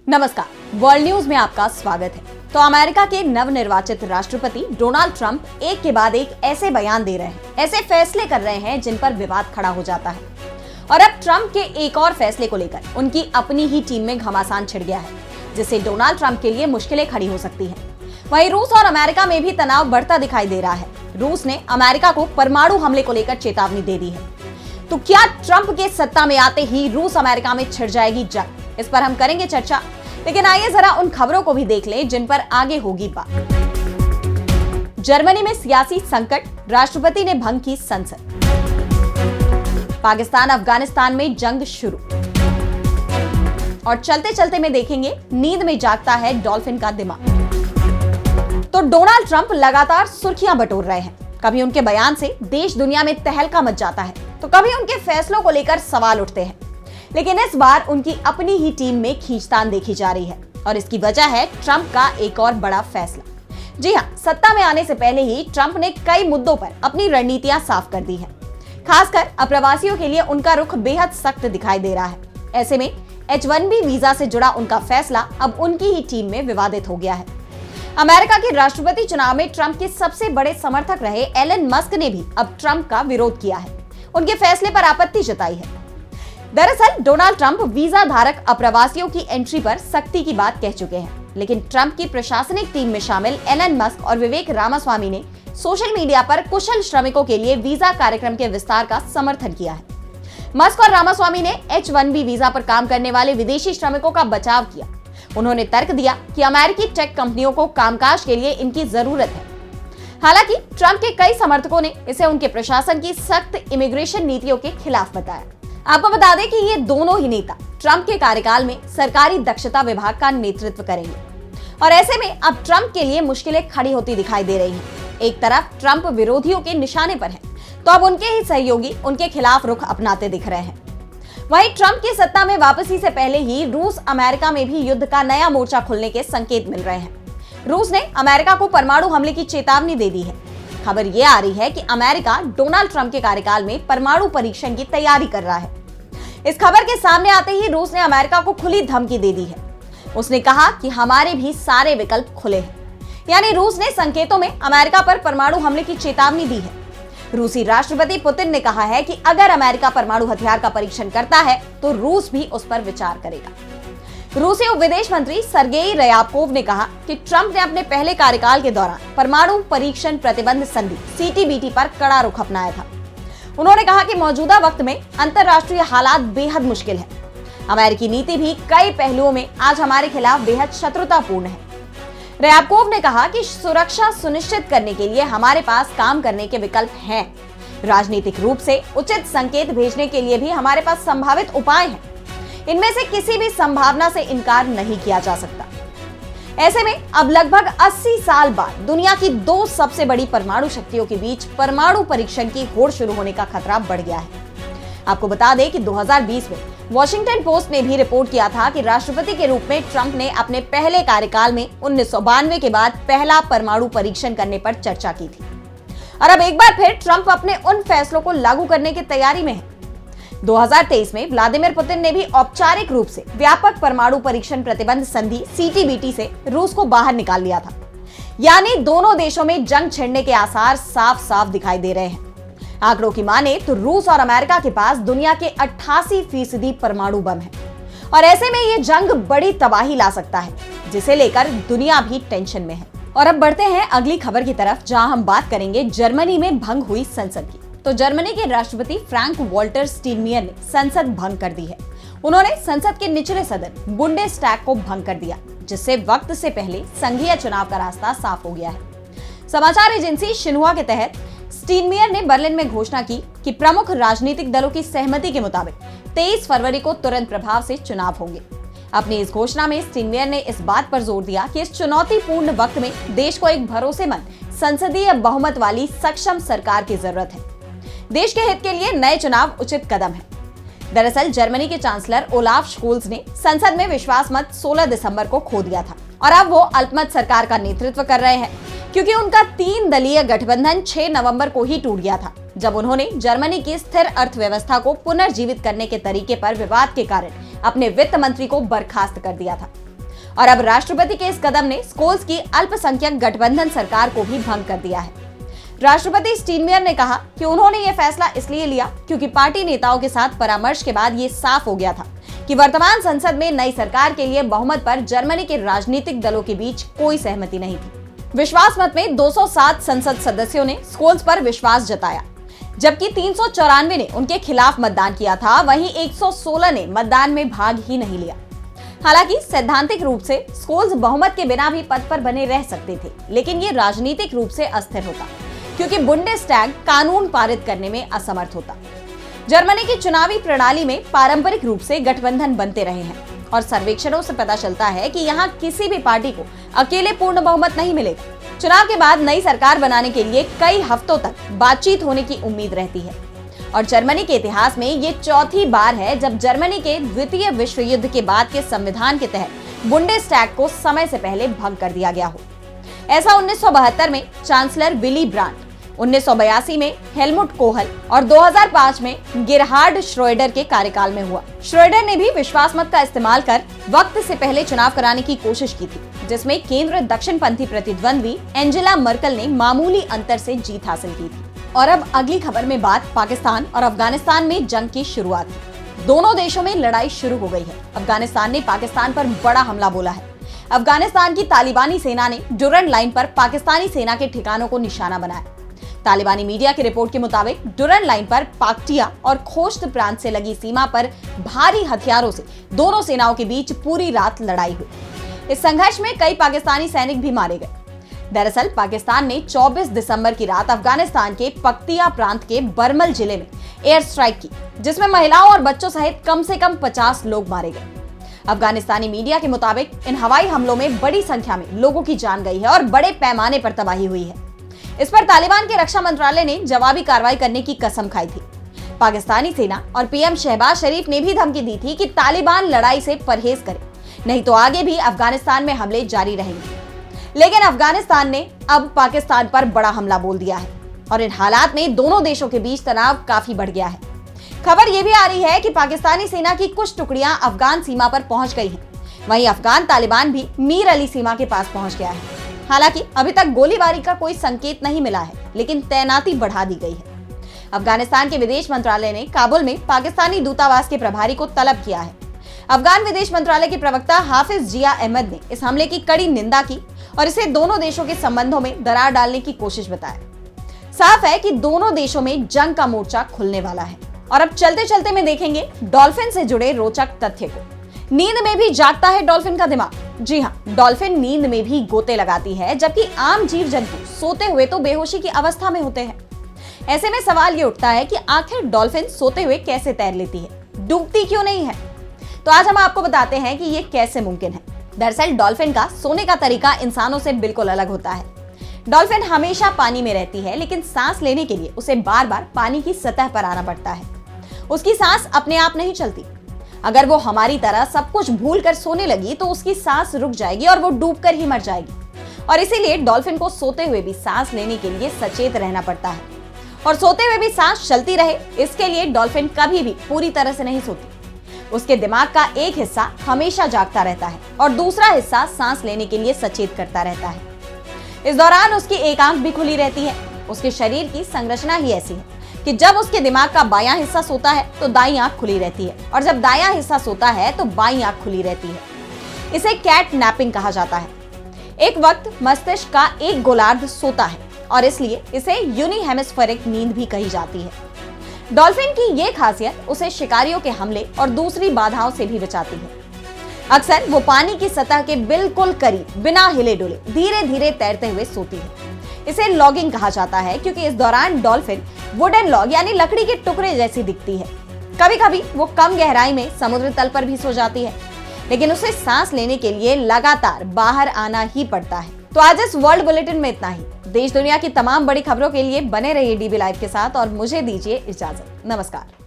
नमस्कार, world news में आपका स्वागत है। तो अमेरिका के नवनिर्वाचित राष्ट्रपति डोनाल्ड ट्रंप एक के बाद एक ऐसे बयान दे रहे हैं, ऐसे फैसले कर रहे हैं जिन पर विवाद खड़ा हो जाता है। और अब ट्रंप के एक और फैसले को लेकर उनकी अपनी ही टीम में घमासान छिड़ गया है, जिससे डोनाल्ड ट्रंप के लिए मुश्किलें खड़ी हो सकती हैं। वहीं रूस और अमेरिका में भी तनाव बढ़ता दिखाई दे रहा है। रूस ने अमेरिका को परमाणु हमले को लेकर चेतावनी दे दी है। तो क्या ट्रंप के सत्ता में आते ही रूस अमेरिका में छिड़ जाएगी जंग? इस पर हम करेंगे चर्चा, लेकिन आइए जरा उन खबरों को भी देख लें जिन पर आगे होगी बात। जर्मनी में सियासी संकट, राष्ट्रपति ने भंग की संसद। पाकिस्तान अफगानिस्तान में जंग शुरू। और चलते चलते में देखेंगे, नींद में जागता है डॉल्फिन का दिमाग। तो डोनाल्ड ट्रंप लगातार सुर्खियां बटोर रहे हैं। कभी उनके बयान से देश दुनिया में तहलका मच जाता है, तो कभी उनके फैसलों को लेकर सवाल उठते हैं। लेकिन इस बार उनकी अपनी ही टीम में खींचतान देखी जा रही है, और इसकी वजह है ट्रंप का एक और बड़ा फैसला। जी हां, सत्ता में आने से पहले ही ट्रंप ने कई मुद्दों पर अपनी रणनीतियां साफ कर दी हैं। खासकर अप्रवासियों के लिए उनका रुख बेहद सख्त दिखाई दे रहा है। ऐसे में H-1B वीजा से जुड़ा उनका फैसला अब उनकी ही टीम में विवादित हो गया है। अमेरिका के राष्ट्रपति चुनाव में ट्रंप के सबसे बड़े समर्थक रहे एलन मस्क ने भी अब ट्रंप का विरोध किया है, उनके फैसले पर आपत्ति जताई है। दरअसल डोनाल्ड ट्रंप वीजा धारक अप्रवासियों की एंट्री पर सख्ती की बात कह चुके हैं, लेकिन ट्रंप की प्रशासनिक टीम में शामिल एलन मस्क और विवेक रामास्वामी ने सोशल मीडिया पर कुशल श्रमिकों के लिए वीजा कार्यक्रम के विस्तार का समर्थन किया है। मस्क और रामास्वामी ने H-1B वीजा पर काम करने वाले विदेशी श्रमिकों का बचाव किया। उन्होंने तर्क दिया कि अमेरिकी टेक कंपनियों को कामकाज के लिए इनकी जरूरत है। हालांकि ट्रंप के कई समर्थकों ने इसे उनके प्रशासन की सख्त इमिग्रेशन नीतियों के खिलाफ बताया। आपको बता दें कि ये दोनों ही नेता ट्रंप के कार्यकाल में सरकारी दक्षता विभाग का नेतृत्व करेंगे, और ऐसे में अब ट्रंप के लिए मुश्किलें खड़ी होती दिखाई दे रही हैं। एक तरफ ट्रंप विरोधियों के निशाने पर हैं, तो अब उनके ही सहयोगी उनके खिलाफ रुख अपनाते दिख रहे हैं। वहीं ट्रंप की सत्ता में वापसी से पहले ही रूस अमेरिका में भी युद्ध का नया मोर्चा खुलने के संकेत मिल रहे हैं। रूस ने अमेरिका को परमाणु हमले की चेतावनी दे दी है। खबर यह आ रही है कि अमेरिका डोनाल्ड ट्रंप के कार्यकाल में परमाणु परीक्षण की तैयारी कर रहा है। इस खबर के सामने आते ही रूस ने अमेरिका को खुली धमकी दे दी है। उसने कहा कि हमारे भी सारे विकल्प खुले हैं। यानी रूस ने संकेतों में अमेरिका पर परमाणु हमले की चेतावनी दी है। रूसी राष्ट्रपति पुतिन ने कहा है कि अगर अमेरिका परमाणु हथियार का परीक्षण करता है तो रूस भी उस पर विचार करेगा। रूसी उप विदेश मंत्री सर्गेई रयाबकोव ने कहा कि ट्रंप ने अपने पहले कार्यकाल के दौरान परमाणु परीक्षण प्रतिबंध संधि CTBT पर कड़ा रुख अपनाया था। उन्होंने कहा कि मौजूदा वक्त में अंतर्राष्ट्रीय हालात बेहद मुश्किल है। अमेरिकी नीति भी कई पहलुओं में आज हमारे खिलाफ बेहद शत्रुतापूर्ण है। रयाबकोव ने कहा कि सुरक्षा सुनिश्चित करने के लिए हमारे पास काम करने के विकल्प हैं। राजनीतिक रूप से उचित संकेत भेजने के लिए भी हमारे पास संभावित उपाय हैं। इनमें से किसी भी संभावना से इनकार नहीं किया जा सकता। ऐसे में अब लगभग 80 साल बाद दुनिया की दो सबसे बड़ी परमाणु शक्तियों के बीच परमाणु परीक्षण की होड़ शुरू होने का खतरा बढ़ गया है। आपको बता दें कि 2020 में वॉशिंगटन पोस्ट ने भी रिपोर्ट किया था कि राष्ट्रपति के रूप में ट्रंप ने अपने पहले कार्यकाल में 1992 के बाद पहला परमाणु परीक्षण करने पर चर्चा की थी। और अब एक बार फिर ट्रंप अपने उन फैसलों को लागू करने की तैयारी में है। 2023 में व्लादिमीर पुतिन ने भी औपचारिक रूप से व्यापक परमाणु परीक्षण प्रतिबंध संधि CTBT से रूस को बाहर निकाल लिया था। यानी दोनों देशों में जंग छिड़ने के आसार साफ साफ दिखाई दे रहे हैं। आंकड़ों की माने तो रूस और अमेरिका के पास दुनिया के 88% परमाणु बम है, और ऐसे में ये जंग बड़ी तबाही ला सकता है, जिसे लेकर दुनिया भी टेंशन में है। और अब बढ़ते हैं अगली खबर की तरफ, जहां हम बात करेंगे जर्मनी में भंग हुई संसद की। तो जर्मनी के राष्ट्रपति फ्रैंक वॉल्टर स्टीनमियर ने संसद भंग कर दी है। उन्होंने संसद के निचले सदन बुंडेस्टैग को भंग कर दिया, जिससे वक्त से पहले संघीय चुनाव का रास्ता साफ हो गया है। समाचार एजेंसी शिन्हुआ के तहत स्टीनमियर ने बर्लिन में घोषणा की कि प्रमुख राजनीतिक दलों की सहमति के मुताबिक 23 फरवरी को तुरंत प्रभाव से चुनाव होंगे। अपनी इस घोषणा में स्टीनमियर ने इस बात पर जोर दिया कि इस चुनौतीपूर्ण वक्त में देश को एक भरोसेमंद संसदीय बहुमत वाली सक्षम सरकार की जरूरत है। देश के हित के लिए नए चुनाव उचित कदम है। दरअसल जर्मनी के चांसलर ओलाफ शोल्ज ने संसद में विश्वास मत 16 दिसंबर को खो दिया था, और अब वो अल्पमत सरकार का नेतृत्व कर रहे हैं, क्योंकि उनका 3 दलीय गठबंधन 6 नवंबर को ही टूट गया था, जब उन्होंने जर्मनी की स्थिर अर्थव्यवस्था को पुनर्जीवित करने के तरीके पर विवाद के कारण अपने वित्त मंत्री को बर्खास्त कर दिया था। और अब राष्ट्रपति के इस कदम ने स्कोल्स की अल्पसंख्यक गठबंधन सरकार को भी भंग कर दिया है। राष्ट्रपति स्टीनमेयर ने कहा कि उन्होंने ये फैसला इसलिए लिया क्योंकि पार्टी नेताओं के साथ परामर्श के बाद ये साफ हो गया था कि वर्तमान संसद में नई सरकार के लिए बहुमत पर जर्मनी के राजनीतिक दलों के बीच कोई सहमति नहीं थी। विश्वास मत में 207 संसद सदस्यों ने स्कोल्स पर विश्वास जताया, जबकि 394 ने उनके खिलाफ मतदान किया था। वहीं 116 ने मतदान में भाग ही नहीं लिया। हालांकि सैद्धांतिक रूप से स्कोल्स बहुमत के बिना भी पद पर बने रह सकते थे, लेकिन ये राजनीतिक रूप से अस्थिर होता क्योंकि बुंडेस्टैग कानून पारित करने में असमर्थ होता। जर्मनी की चुनावी प्रणाली में पारंपरिक रूप से गठबंधन बनते रहे हैं और सर्वेक्षणों से पता चलता है कि यहाँ किसी भी पार्टी को अकेले पूर्ण बहुमत नहीं मिलेगा। चुनाव के बाद नई सरकार बनाने के लिए कई हफ्तों तक बातचीत होने की उम्मीद रहती है और जर्मनी के इतिहास में ये चौथी बार है जब जर्मनी के द्वितीय विश्व युद्ध के बाद के संविधान के तहत बुंडेस्टैग को समय से पहले भंग कर दिया गया हो। ऐसा 1972 में चांसलर विली ब्रांट, 1982 में हेलमुट कोहल और 2005 में गेरहार्ड श्रोएडर के कार्यकाल में हुआ। श्रोएडर ने भी विश्वास मत का इस्तेमाल कर वक्त से पहले चुनाव कराने की कोशिश की थी, जिसमें केंद्र दक्षिणपंथी प्रतिद्वंद्वी एंजेला मर्केल ने मामूली अंतर से जीत हासिल की थी। और अब अगली खबर में बात पाकिस्तान और अफगानिस्तान में जंग की शुरुआत है। दोनों देशों में लड़ाई शुरू हो गई है। अफगानिस्तान ने पाकिस्तान पर बड़ा हमला बोला है। अफगानिस्तान की तालिबानी सेना ने डुरंड लाइन पर पाकिस्तानी सेना के ठिकानों को निशाना बनाया। तालिबानी मीडिया की रिपोर्ट के मुताबिक डुरंड लाइन पर पाक्टिया और खोश्त प्रांत से लगी सीमा पर भारी हथियारों से दोनों सेनाओं के बीच पूरी रात लड़ाई हुई। इस संघर्ष में कई पाकिस्तानी सैनिक भी मारे गए। दरअसल पाकिस्तान ने 24 दिसंबर की रात अफगानिस्तान के पक्तिया प्रांत के बरमल जिले में एयर स्ट्राइक की, जिसमें महिलाओं और बच्चों सहित कम से कम 50 लोग मारे गए। अफगानिस्तानी मीडिया के मुताबिक इन हवाई हमलों में बड़ी संख्या में लोगों की जान गई है और बड़े पैमाने पर तबाही हुई है। इस पर तालिबान के रक्षा मंत्रालय ने जवाबी कार्रवाई करने की कसम खाई थी। पाकिस्तानी सेना और पीएम शहबाज शरीफ ने भी धमकी दी थी कि तालिबान लड़ाई से परहेज करे, नहीं तो आगे भी अफगानिस्तान में हमले जारी रहेंगे। लेकिन अफगानिस्तान ने अब पाकिस्तान पर बड़ा हमला बोल दिया है और इन हालात में दोनों देशों के बीच तनाव काफी बढ़ गया है। खबर यह भी आ रही है कि पाकिस्तानी सेना की कुछ टुकड़ियां अफगान सीमा पर पहुंच गई हैं। वहीं अफगान तालिबान भी मीर अली सीमा के पास पहुंच गया है। हालांकि अभी तक गोलीबारी का कोई संकेत नहीं मिला है, लेकिन तैनाती बढ़ा दी गई है। अफगानिस्तान के विदेश मंत्रालय ने काबुल में पाकिस्तानी दूतावास के प्रभारी को तलब किया है। अफगान विदेश मंत्रालय के प्रवक्ता हाफिज जिया अहमद ने इस हमले की कड़ी निंदा की और इसे दोनों देशों के संबंधों में दरार डालने की कोशिश बताया। साफ है कि दोनों देशों में जंग का मोर्चा खुलने वाला है। और अब चलते चलते में देखेंगे डॉल्फिन से जुड़े रोचक तथ्य को। नींद में भी जागता है डॉल्फिन का दिमाग। जी हाँ, डॉल्फिन नींद में भी गोते लगाती है, जबकि आम जीव जंतु सोते हुए तो बेहोशी की अवस्था में होते हैं। ऐसे में सवाल ये उठता है कि आखिर डॉल्फिन सोते हुए कैसे तैर लेती है, डूबती क्यों नहीं है? तो आज हम आपको बताते हैं कि ये कैसे मुमकिन है। दरअसल डॉल्फिन का सोने का तरीका इंसानों से बिल्कुल अलग होता है। डॉल्फिन हमेशा पानी में रहती है, लेकिन सांस लेने के लिए उसे बार बार पानी की सतह पर आना पड़ता है। उसकी सांस अपने आप नहीं चलती। अगर वो हमारी तरह सब कुछ भूल कर सोने लगी तो उसकी सांस रुक जाएगी और वो डूबकर ही मर जाएगी। और इसीलिए डॉल्फिन को सोते हुए भी सांस लेने के लिए सचेत रहना पड़ता है। और सोते हुए भी सांस चलती रहे, इसके लिए डॉल्फिन कभी भी पूरी तरह से नहीं सोती। उसके दिमाग का एक हिस्सा हमेशा जागता रहता है और दूसरा हिस्सा सांस लेने के लिए सचेत करता रहता है। इस दौरान उसकी एक आंख भी खुली रहती है। उसके शरीर की संरचना ही ऐसी है कि जब उसके दिमाग का बायां हिस्सा सोता है तो दाईं आंख खुली रहती है और जब दायां हिस्सा सोता है तो बाईं आंख खुली रहती है। इसे कैट नैपिंग कहा जाता है। एक वक्त मस्तिष्क का एक गोलार्ध सोता है और इसलिए इसे यूनिहेमिस्फेरिक नींद भी कही जाती है। डॉल्फिन की ये खासियत उसे शिकारियों के हमले और दूसरी बाधाओं से भी बचाती है। अक्सर वो पानी की सतह के बिल्कुल करीब बिना हिले डुले धीरे धीरे तैरते हुए सोती है। इसे लॉगिंग कहा जाता है क्योंकि इस दौरान डॉल्फिन वुडन लॉग यानी लकड़ी के टुकड़े जैसी दिखती है। कभी कभी वो कम गहराई में समुद्र तल पर भी सो जाती है, लेकिन उसे सांस लेने के लिए लगातार बाहर आना ही पड़ता है। तो आज इस वर्ल्ड बुलेटिन में इतना ही। देश दुनिया की तमाम बड़ी खबरों के लिए बने रहिए डीबी लाइव के साथ और मुझे दीजिए इजाजत। नमस्कार।